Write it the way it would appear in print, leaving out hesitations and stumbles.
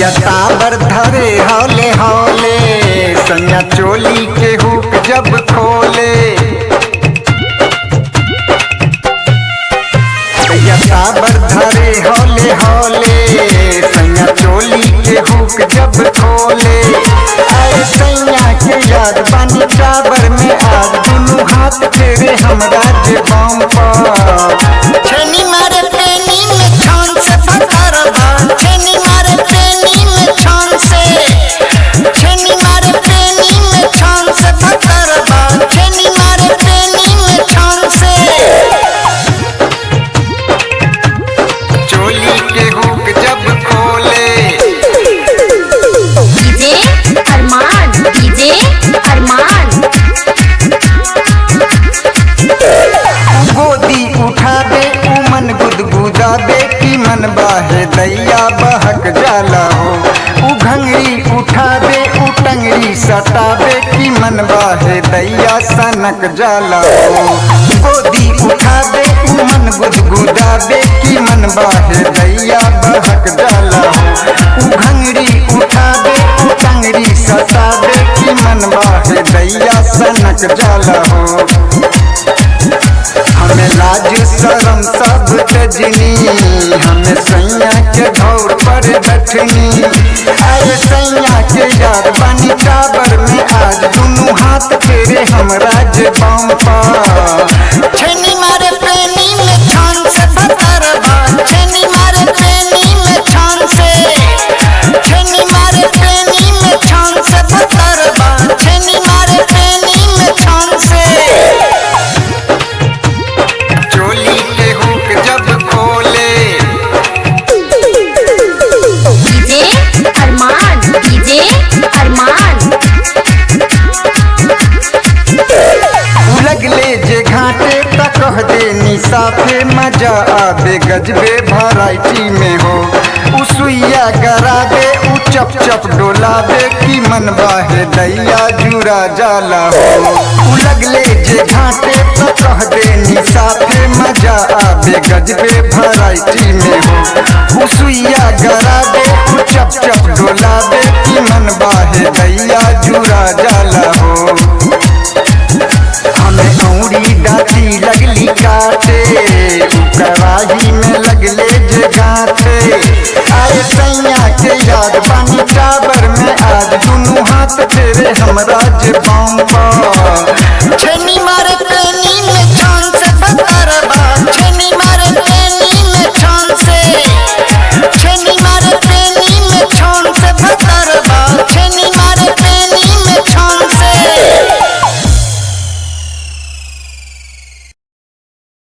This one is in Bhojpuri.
दैया ताबर धरे हौले हौले सैया चोली के हुक जब खोले। दैया ताबर धरे हौले हौले सैया चोली के हुक जब खोले। आए सैया के याद बनी टाबर में आज दुनू हाथ फेरे हमरा जे बम पर। छेनी मारे पेनी में छान से भतरबा, छेनी मारे पेनी में छान से, छेनी मारे पेनी में छान से भतरबा, छेनी मारे पेनी में छान से। चोली के हुक जब खोले। डीजे अरमान, डीजे अरमान। गोदी उठाबे मन गुदगुदाबे की मन बाहे दैया बहक जाला हो। उ घंगरी उठाबे टंगरी सटाबे की मन बाहे दैया सनक जाला हो। गोदी उठाबे मन गुदगुदाबे की मन बाहे दैया बहक जाला हो। उ घंगरी उठाबे टंगरी सटाबे की मन बाहे दैया सनक जाला हो। हमें लाज शरम सब तजनी, हमें सैया के घौर पर बैठनी। आए सैया के याद बनी टाबर में आज दुनू हाथ फेरे हमरा जे बम पर। छेनी मारे पेनी में छान से भतरबा, छेनी मारे पेनी में छान से, छेनी मारे पेनी में छान से भतरबा, छेनी मारे पेनी में छान से। चोली के हुक जब खोले। डीजे अरमान, डीजे अरमान। लगले जे घाटे तक कह दे निसाफे मजा आबे गजबे वैरायटी में हो। उ सुइया गराबे उ चप चप डोलाबे की मन बाहे दैया जुरा जाला हो। उ लगले जे घाटे तक कह दे निसाफे मजा आबे गजबे वैरायटी में हो। उ सुइया गराबे उ चप चप डोलाबे की मन बाहे दैया जुरा जाला हो। हमें औरी दाती लगली काटे कड़ाही में लगले जे गाते। आए सैया के याद बन